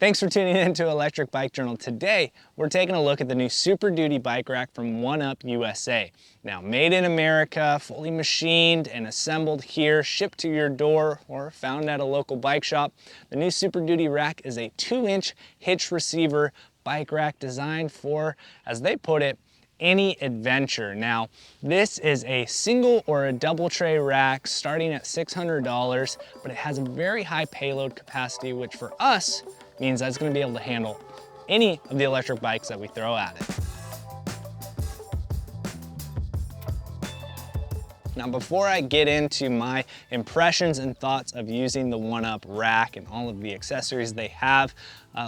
Thanks for tuning in to Electric Bike Journal. Today, we're taking a look at the new Super Duty bike rack from 1UP USA. Now, made in America, fully machined and assembled here, shipped to your door, or found at a local bike shop. The new Super Duty rack is a 2-inch hitch receiver bike rack designed for, as they put it, any adventure. Now, this is a single or a double tray rack starting at $600, but it has a very high payload capacity, which for us means that it's going to be able to handle any of the electric bikes that we throw at it. Now, before I get into my impressions and thoughts of using the 1UP rack and all of the accessories they have,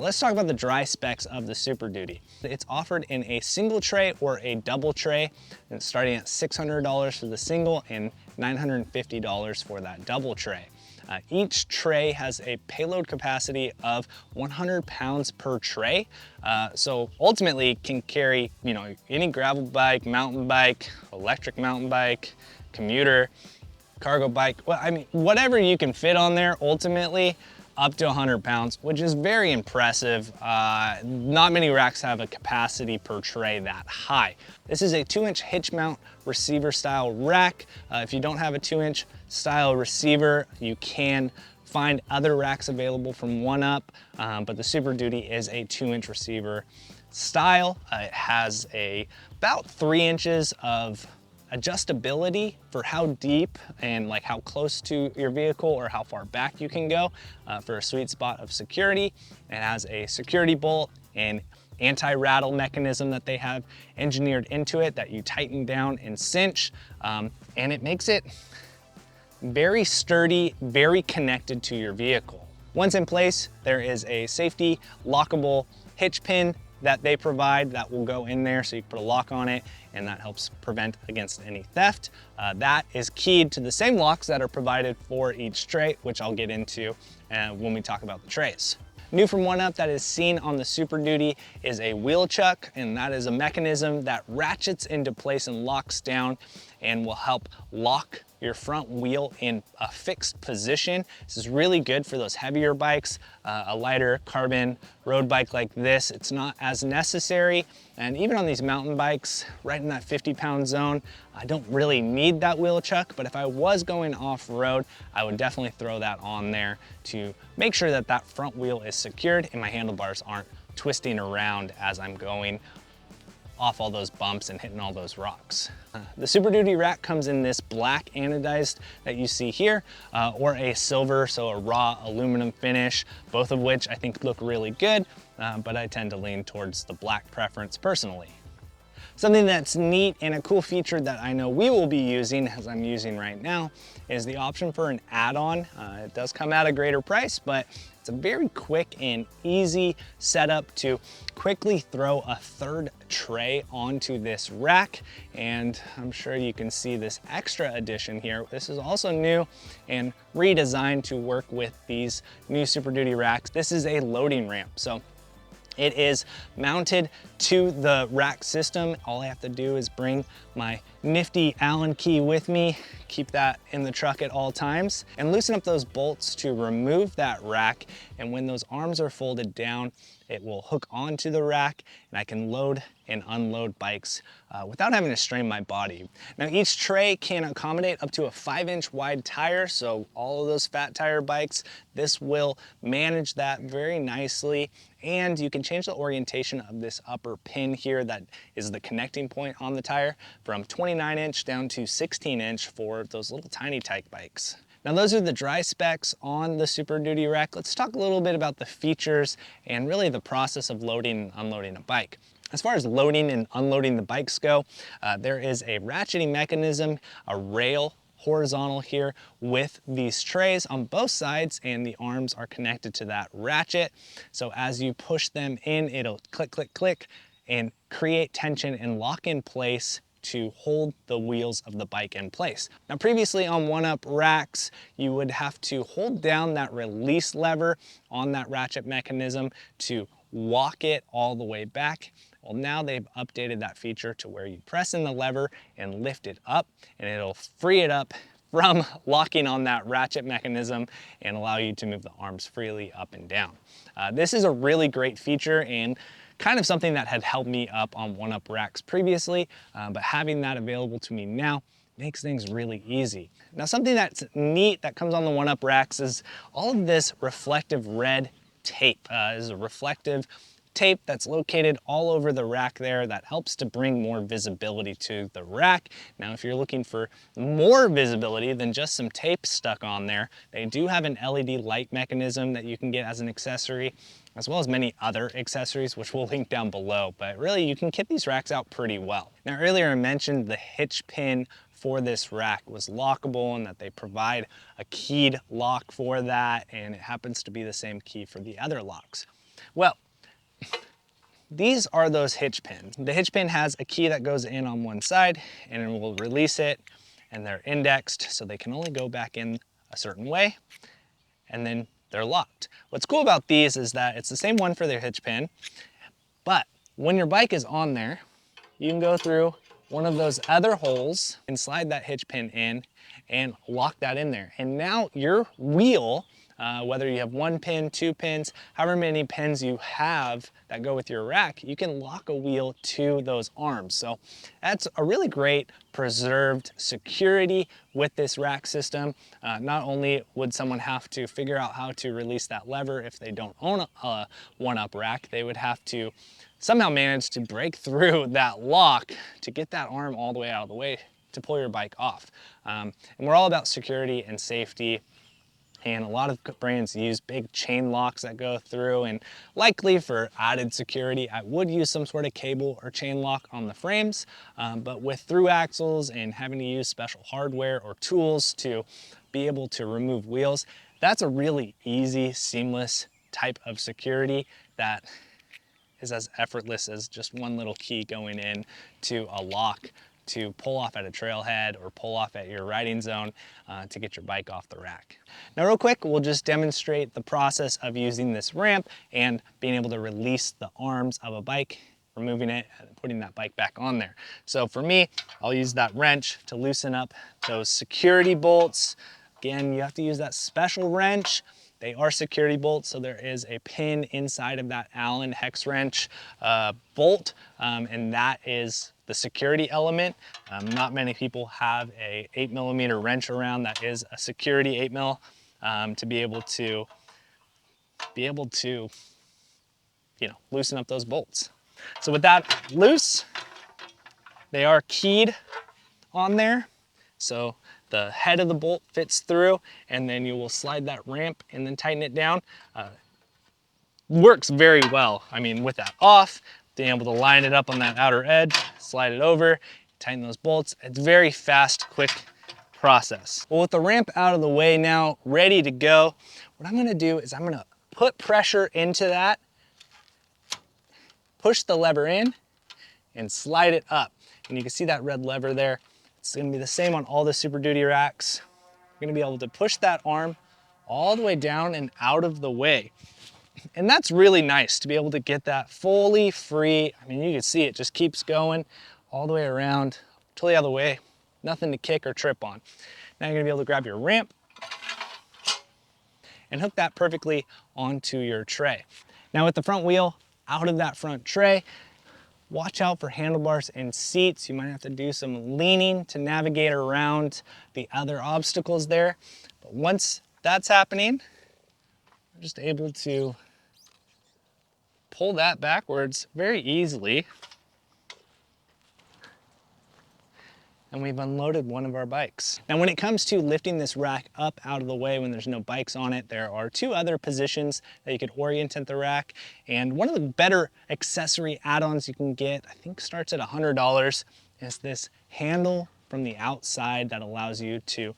let's talk about the dry specs of the Super Duty. It's offered in a single tray or a double tray, and it's starting at $600 for the single and $950 for that double tray. Each tray has a payload capacity of 100 pounds per tray. So ultimately can carry, any gravel bike, mountain bike, electric mountain bike, commuter, cargo bike, whatever you can fit on there, ultimately up to 100 pounds, which is very impressive. Not many racks have a capacity per tray that high. This is a 2-inch hitch mount receiver style rack. If you don't have a 2-inch style receiver, you can find other racks available from 1UP, but the Super Duty is a 2-inch receiver style. It has about 3 inches of adjustability for how deep and how close to your vehicle or how far back you can go for a sweet spot of security. It has a security bolt and anti-rattle mechanism that they have engineered into it that you tighten down and cinch, and it makes it very sturdy, very connected to your vehicle. Once in place, there is a safety lockable hitch pin that they provide that will go in there, so you can put a lock on it, and that helps prevent against any theft. That is keyed to the same locks that are provided for each tray, which I'll get into when we talk about the trays. New from 1UP that is seen on the Super Duty is a wheel chuck, and that is a mechanism that ratchets into place and locks down and will help lock your front wheel in a fixed position. This is really good for those heavier bikes, a lighter carbon road bike like this. It's not as necessary. And even on these mountain bikes, right in that 50-pound zone, I don't really need that wheel chuck, but if I was going off-road, I would definitely throw that on there to make sure that that front wheel is secured and my handlebars aren't twisting around as I'm going off all those bumps and hitting all those rocks. The Super Duty rack comes in this black anodized that you see here, or a silver, so a raw aluminum finish, both of which I think look really good, but I tend to lean towards the black preference personally. Something that's neat and a cool feature that I know we will be using, as I'm using right now, is the option for an add-on. It does come at a greater price, but it's a very quick and easy setup to quickly throw a third tray onto this rack. And I'm sure you can see this extra addition here. This is also new and redesigned to work with these new Super Duty racks. This is a loading ramp. So it is mounted to the rack system. All I have to do is bring my nifty Allen key with me, keep that in the truck at all times, and loosen up those bolts to remove that rack. And when those arms are folded down, it will hook onto the rack and I can load and unload bikes without having to strain my body. Now, each tray can accommodate up to a 5-inch wide tire, so all of those fat tire bikes, this will manage that very nicely. And you can change the orientation of this upper pin here that is the connecting point on the tire from 29-inch down to 16-inch for those little tiny type bikes. Now, those are the dry specs on the Super Duty rack. Let's talk a little bit about the features and really the process of loading and unloading a bike. As far as loading and unloading the bikes go, there is a ratcheting mechanism, a rail horizontal here with these trays on both sides, and the arms are connected to that ratchet. So as you push them in, it'll click, click, click, and create tension and lock in place to hold the wheels of the bike in place. Now, previously on 1UP racks, you would have to hold down that release lever on that ratchet mechanism to walk it all the way back. Well, now they've updated that feature to where you press in the lever and lift it up, and it'll free it up from locking on that ratchet mechanism and allow you to move the arms freely up and down. This is a really great feature and kind of something that had held me up on one-up racks previously, but having that available to me now makes things really easy. Now, something that's neat that comes on the one-up racks is all of this reflective red tape. Is a reflective tape that's located all over the rack there that helps to bring more visibility to the rack. Now, if you're looking for more visibility than just some tape stuck on there, they do have an LED light mechanism that you can get as an accessory, as well as many other accessories, which we'll link down below. But really, you can kit these racks out pretty well. Now, earlier I mentioned the hitch pin for this rack was lockable and that they provide a keyed lock for that, and it happens to be the same key for the other locks. Well, these are those hitch pins. The hitch pin has a key that goes in on one side and it will release it, and they're indexed so they can only go back in a certain way, and then they're locked. What's cool about these is that it's the same one for their hitch pin, but when your bike is on there, you can go through one of those other holes and slide that hitch pin in and lock that in there. And now your wheel, whether you have 1 pin, 2 pins, however many pins you have that go with your rack, you can lock a wheel to those arms. So that's a really great preserved security with this rack system. Not only would someone have to figure out how to release that lever if they don't own a one-up rack, they would have to somehow manage to break through that lock to get that arm all the way out of the way to pull your bike off. And we're all about security and safety. And a lot of brands use big chain locks that go through, and likely for added security, I would use some sort of cable or chain lock on the frames. But with through axles and having to use special hardware or tools to be able to remove wheels, that's a really easy, seamless type of security that is as effortless as just one little key going in to a lock to pull off at a trailhead or pull off at your riding zone to get your bike off the rack. Now, real quick, we'll just demonstrate the process of using this ramp and being able to release the arms of a bike, removing it and putting that bike back on there. So for me, I'll use that wrench to loosen up those security bolts. Again, you have to use that special wrench. They are security bolts, so there is a pin inside of that Allen hex wrench bolt, and that is the security element. Not many people have a 8mm wrench around that is a security 8mm to be able to loosen up those bolts. So with that loose, they are keyed on there. So the head of the bolt fits through, and then you will slide that ramp and then tighten it down. Works very well. I mean, with that off, being able to line it up on that outer edge, slide it over, tighten those bolts. It's very fast, quick process. Well, with the ramp out of the way now, ready to go, what I'm gonna do is I'm gonna put pressure into that, push the lever in, and slide it up. And you can see that red lever there. It's gonna be the same on all the Super Duty racks. You're gonna be able to push that arm all the way down and out of the way. And that's really nice to be able to get that fully free. I mean, you can see it just keeps going all the way around, totally out of the way, nothing to kick or trip on. Now you're gonna be able to grab your ramp and hook that perfectly onto your tray. Now with the front wheel out of that front tray, watch out for handlebars and seats. You might have to do some leaning to navigate around the other obstacles there. But once that's happening, we're just able to pull that backwards very easily. And we've unloaded one of our bikes. Now, when it comes to lifting this rack up out of the way when there's no bikes on it, there are 2 other positions that you could orientate the rack. And one of the better accessory add-ons you can get, I think starts at $100, is this handle from the outside that allows you to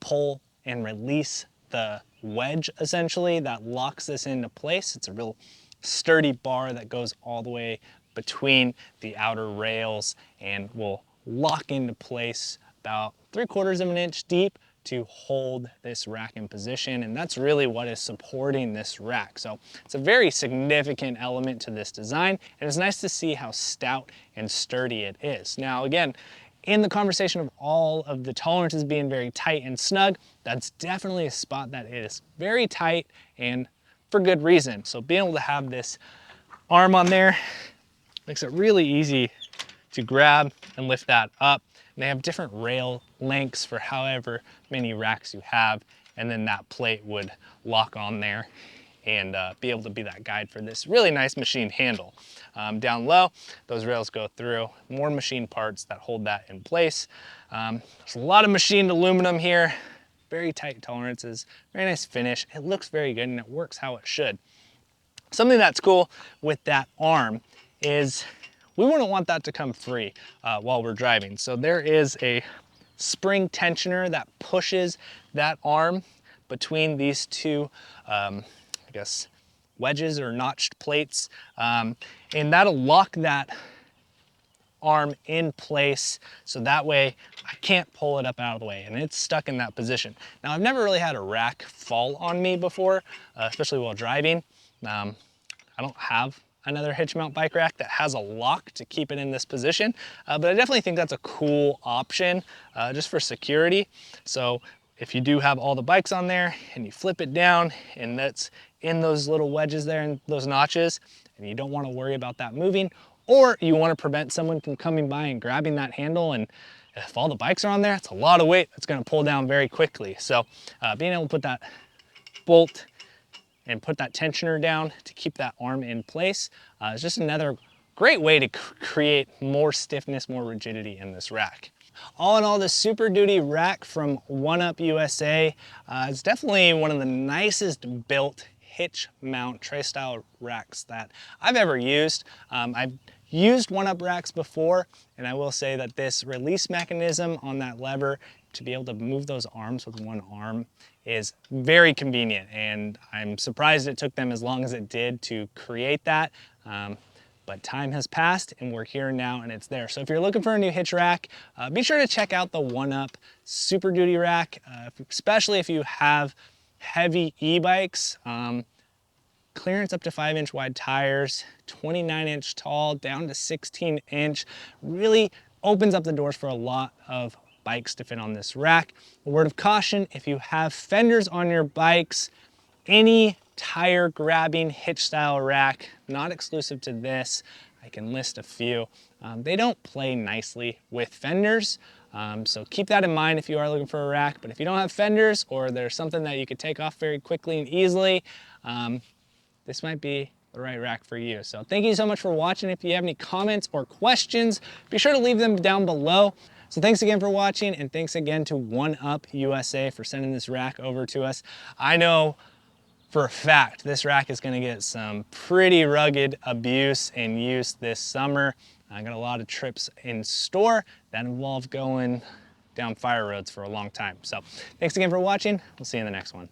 pull and release the wedge, essentially, that locks this into place. It's a real sturdy bar that goes all the way between the outer rails and will lock into place about 3/4 of an inch deep to hold this rack in position, and that's really what is supporting this rack. So it's a very significant element to this design, and it's nice to see how stout and sturdy it is. Now again, in the conversation of all of the tolerances being very tight and snug, that's definitely a spot that is very tight and for good reason. So being able to have this arm on there makes it really easy to grab and lift that up. And they have different rail lengths for however many racks you have, and then that plate would lock on there and be able to be that guide for this really nice machine handle. Down low, those rails go through, more machine parts that hold that in place. There's a lot of machined aluminum here, very tight tolerances, very nice finish. It looks very good and it works how it should. Something that's cool with that arm is we wouldn't want that to come free while we're driving. So there is a spring tensioner that pushes that arm between these two, I guess, wedges or notched plates, and that'll lock that arm in place so that way I can't pull it up out of the way and it's stuck in that position. Now, I've never really had a rack fall on me before, especially while driving. I don't have another hitch mount bike rack that has a lock to keep it in this position, but I definitely think that's a cool option just for security. So if you do have all the bikes on there and you flip it down and that's in those little wedges there and those notches, and you don't want to worry about that moving, or you want to prevent someone from coming by and grabbing that handle, and if all the bikes are on there, it's a lot of weight that's going to pull down very quickly. So being able to put that bolt and put that tensioner down to keep that arm in place is just another great way to create more stiffness, more rigidity in this rack. All in all, this Super Duty rack from One-Up USA is definitely one of the nicest built hitch mount tray style racks that I've ever used. I've used One-Up racks before, and I will say that this release mechanism on that lever to be able to move those arms with one arm is very convenient, and I'm surprised it took them as long as it did to create that. But time has passed and we're here now and it's there. So if you're looking for a new hitch rack, be sure to check out the One-Up Super Duty rack, especially if you have heavy e-bikes. Clearance up to 5-inch wide tires, 29-inch tall down to 16-inch, really opens up the doors for a lot of bikes to fit on this rack. A word of caution, if you have fenders on your bikes, any tire grabbing hitch style rack, not exclusive to this, I can list a few. They don't play nicely with fenders, so keep that in mind if you are looking for a rack. But if you don't have fenders, or there's something that you could take off very quickly and easily, this might be the right rack for you. So thank you so much for watching. If you have any comments or questions, be sure to leave them down below. So thanks again for watching, and thanks again to One-Up USA for sending this rack over to us. I know for a fact this rack is going to get some pretty rugged abuse and use this summer. I got a lot of trips in store that involve going down fire roads for a long time. So thanks again for watching. We'll see you in the next one.